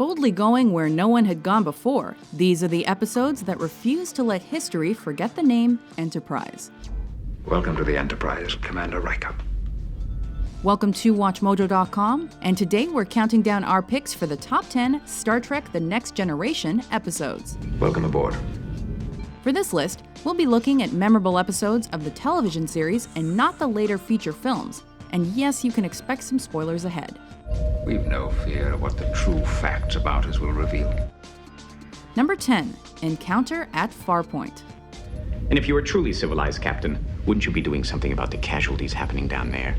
Boldly going where no one had gone before, these are the episodes that refuse to let history forget the name Enterprise. Welcome to the Enterprise, Commander Riker. Welcome to WatchMojo.com, and today we're counting down our picks for the top 10 Star Trek The Next Generation episodes. Welcome aboard. For this list, we'll be looking at memorable episodes of the television series and not the later feature films. And yes, you can expect some spoilers ahead. We've no fear of what the true facts about us will reveal. Number 10, Encounter at Farpoint. And if you were truly civilized, Captain, wouldn't you be doing something about the casualties happening down there?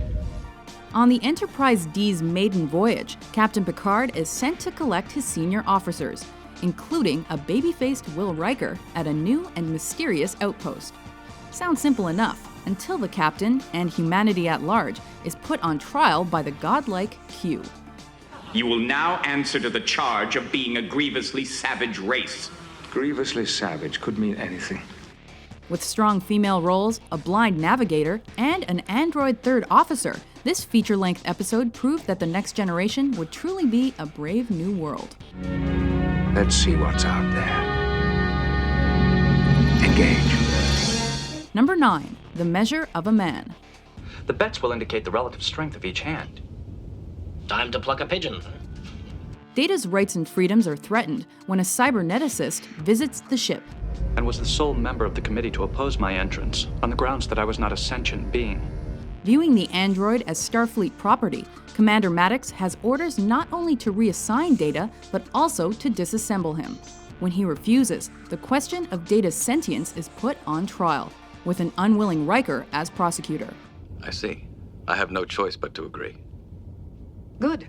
On the Enterprise D's maiden voyage, Captain Picard is sent to collect his senior officers, including a baby-faced Will Riker at a new and mysterious outpost. Sounds simple enough, until the captain, and humanity at large, is put on trial by the godlike Q. You will now answer to the charge of being a grievously savage race. Grievously savage could mean anything. With strong female roles, a blind navigator, and an android third officer, this feature-length episode proved that the Next Generation would truly be a brave new world. Let's see what's out there. Engage. Number 9, The Measure of a Man. The bets will indicate the relative strength of each hand. Time to pluck a pigeon. Data's rights and freedoms are threatened when a cyberneticist visits the ship. And was the sole member of the committee to oppose my entrance, on the grounds that I was not a sentient being. Viewing the android as Starfleet property, Commander Maddox has orders not only to reassign Data, but also to disassemble him. When he refuses, the question of Data's sentience is put on trial, with an unwilling Riker as prosecutor. I see. I have no choice but to agree. Good.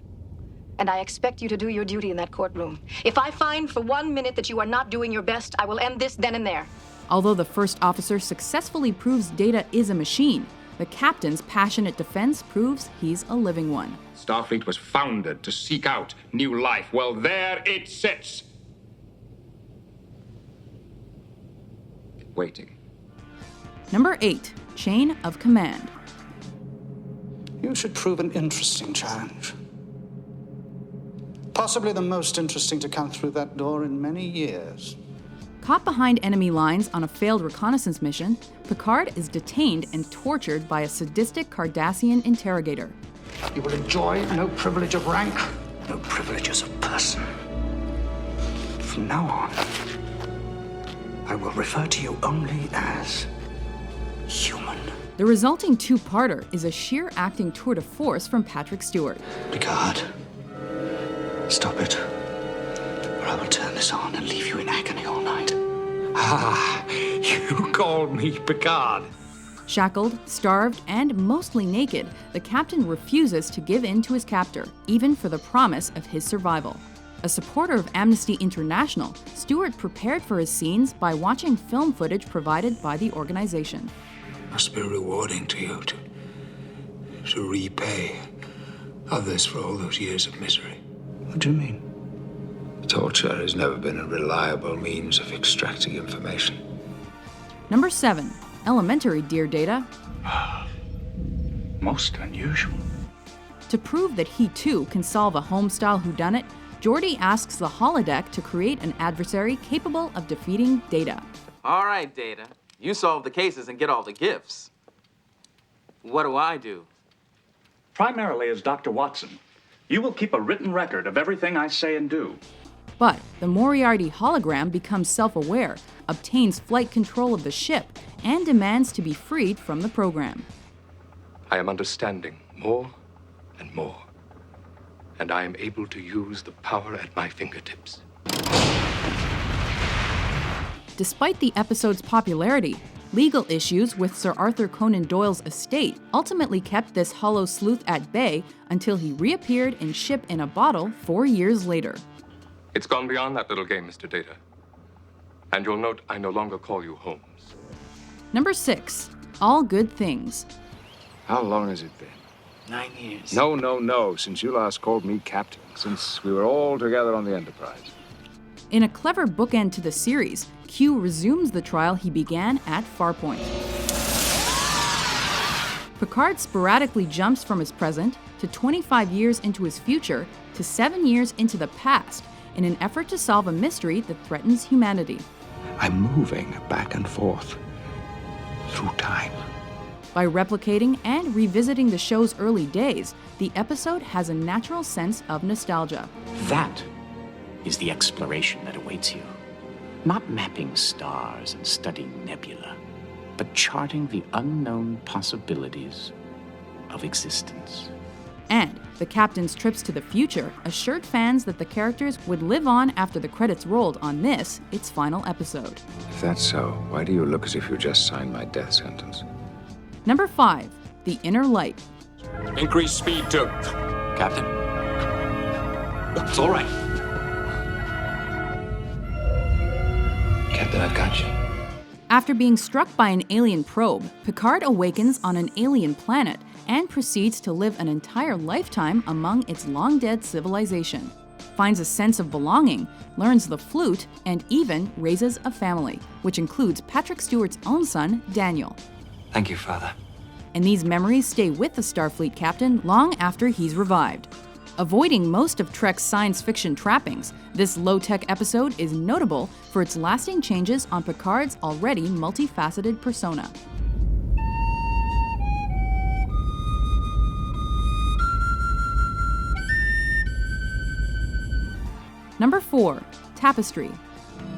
And I expect you to do your duty in that courtroom. If I find for 1 minute that you are not doing your best, I will end this then and there. Although the first officer successfully proves Data is a machine, the captain's passionate defense proves he's a living one. Starfleet was founded to seek out new life. Well, there it sits. Waiting. Number 8, Chain of Command. You should prove an interesting challenge. Possibly the most interesting to come through that door in many years. Caught behind enemy lines on a failed reconnaissance mission, Picard is detained and tortured by a sadistic Cardassian interrogator. You will enjoy no privilege of rank, no privileges of person. From now on, I will refer to you only as human. The resulting two-parter is a sheer acting tour de force from Patrick Stewart. Picard, stop it, or I will turn this on and leave you in agony all night. Ah, you called me Picard. Shackled, starved, and mostly naked, the captain refuses to give in to his captor, even for the promise of his survival. A supporter of Amnesty International, Stewart prepared for his scenes by watching film footage provided by the organization. Must be rewarding to you to repay others for all those years of misery. What do you mean? Torture has never been a reliable means of extracting information. Number 7, Elementary, Dear Data. Most unusual. To prove that he too can solve a home-style whodunit, Geordi asks the holodeck to create an adversary capable of defeating Data. All right, Data. You solve the cases and get all the gifts. What do I do? Primarily as Dr. Watson, you will keep a written record of everything I say and do. But the Moriarty hologram becomes self-aware, obtains flight control of the ship, and demands to be freed from the program. I am understanding more and more, and I am able to use the power at my fingertips. Despite the episode's popularity, legal issues with Sir Arthur Conan Doyle's estate ultimately kept this hollow sleuth at bay until he reappeared in Ship in a Bottle 4 years later. It's gone beyond that little game, Mr. Data. And you'll note I no longer call you Holmes. Number 6, All Good Things. How long has it been? 9 years. No. Since you last called me captain. Since we were all together on the Enterprise. In a clever bookend to the series, Q resumes the trial he began at Farpoint. Picard sporadically jumps from his present to 25 years into his future to 7 years into the past, in an effort to solve a mystery that threatens humanity. I'm moving back and forth through time. By replicating and revisiting the show's early days, the episode has a natural sense of nostalgia. That is the exploration that awaits you. Not mapping stars and studying nebula, but charting the unknown possibilities of existence. And the Captain's trips to the future assured fans that the characters would live on after the credits rolled on this, its final episode. If that's so, why do you look as if you just signed my death sentence? Number 5, The Inner Light. Increase speed to... Captain? It's all right. Captain, I've got you. After being struck by an alien probe, Picard awakens on an alien planet and proceeds to live an entire lifetime among its long-dead civilization. Finds a sense of belonging, learns the flute, and even raises a family, which includes Patrick Stewart's own son, Daniel. Thank you, Father. And these memories stay with the Starfleet captain long after he's revived. Avoiding most of Trek's science fiction trappings, this low-tech episode is notable for its lasting changes on Picard's already multifaceted persona. Number 4, Tapestry.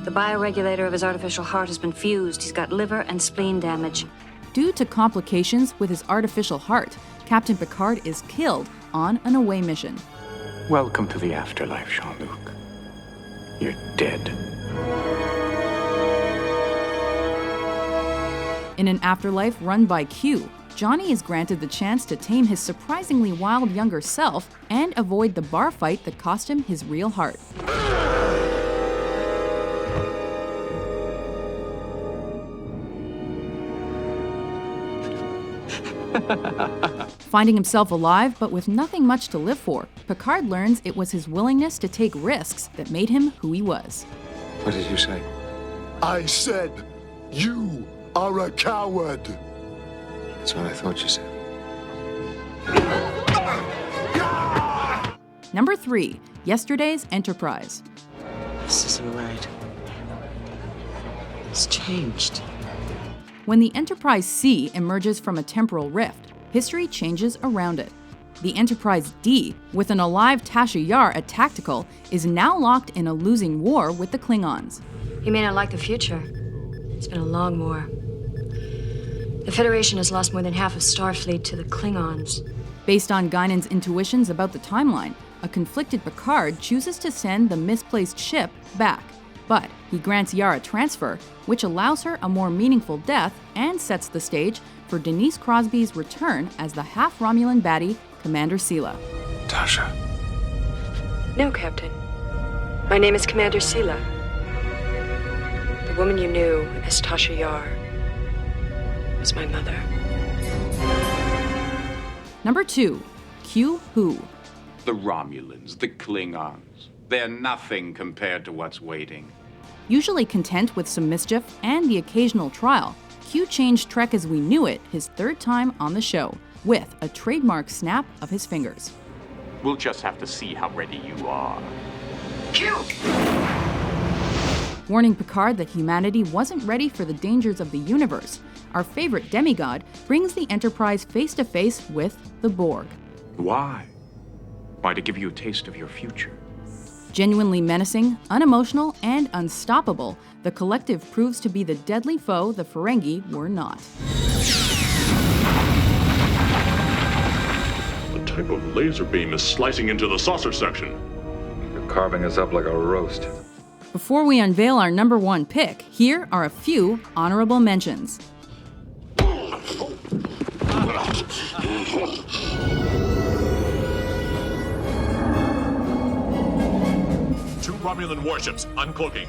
The bioregulator of his artificial heart has been fused. He's got liver and spleen damage. Due to complications with his artificial heart, Captain Picard is killed on an away mission. Welcome to the afterlife, Jean-Luc. You're dead. In an afterlife run by Q, Johnny is granted the chance to tame his surprisingly wild younger self and avoid the bar fight that cost him his real heart. Finding himself alive but with nothing much to live for, Picard learns it was his willingness to take risks that made him who he was. What did you say? I said, you are a coward. That's what I thought you said. Number 3, Yesterday's Enterprise. This isn't right. It's changed. When the Enterprise C emerges from a temporal rift, history changes around it. The Enterprise D, with an alive Tasha Yar at Tactical, is now locked in a losing war with the Klingons. You may not like the future. It's been a long war. The Federation has lost more than half of Starfleet to the Klingons. Based on Guinan's intuitions about the timeline, a conflicted Picard chooses to send the misplaced ship back. But he grants Yar a transfer, which allows her a more meaningful death and sets the stage for Denise Crosby's return as the half-Romulan baddie, Commander Sela. Tasha. No, Captain. My name is Commander Sela. The woman you knew as Tasha Yar was my mother. Number 2, Q-Who. The Romulans, the Klingons. They're nothing compared to what's waiting. Usually content with some mischief and the occasional trial, Q changed Trek as we knew it his third time on the show, with a trademark snap of his fingers. We'll just have to see how ready you are. Q! Warning Picard that humanity wasn't ready for the dangers of the universe, our favorite demigod brings the Enterprise face to face with the Borg. Why? Why, to give you a taste of your future. Genuinely menacing, unemotional, and unstoppable, the collective proves to be the deadly foe the Ferengi were not. A type of laser beam is slicing into the saucer section. You're carving us up like a roast. Before we unveil our number 1 pick, here are a few honorable mentions. Two Romulan warships uncloaking.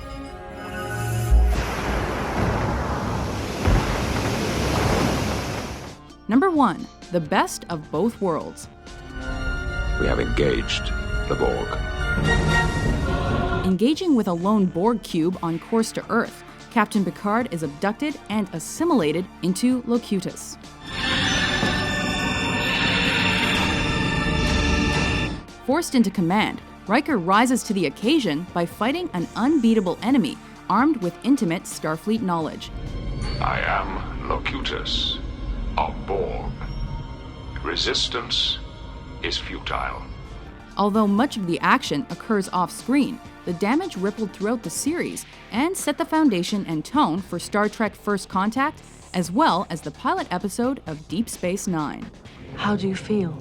Number 1, the best of both worlds. We have engaged the Borg. Engaging with a lone Borg cube on course to Earth, Captain Picard is abducted and assimilated into Locutus. Forced into command, Riker rises to the occasion by fighting an unbeatable enemy armed with intimate Starfleet knowledge. I am Locutus of Borg. Resistance is futile. Although much of the action occurs off-screen, the damage rippled throughout the series and set the foundation and tone for Star Trek First Contact, as well as the pilot episode of Deep Space Nine. How do you feel?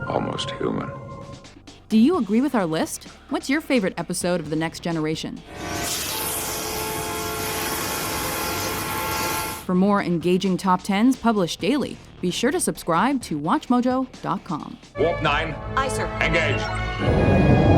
Almost human. Do you agree with our list? What's your favorite episode of The Next Generation? For more engaging top 10s published daily, be sure to subscribe to WatchMojo.com. Warp 9. Aye, sir. Engage.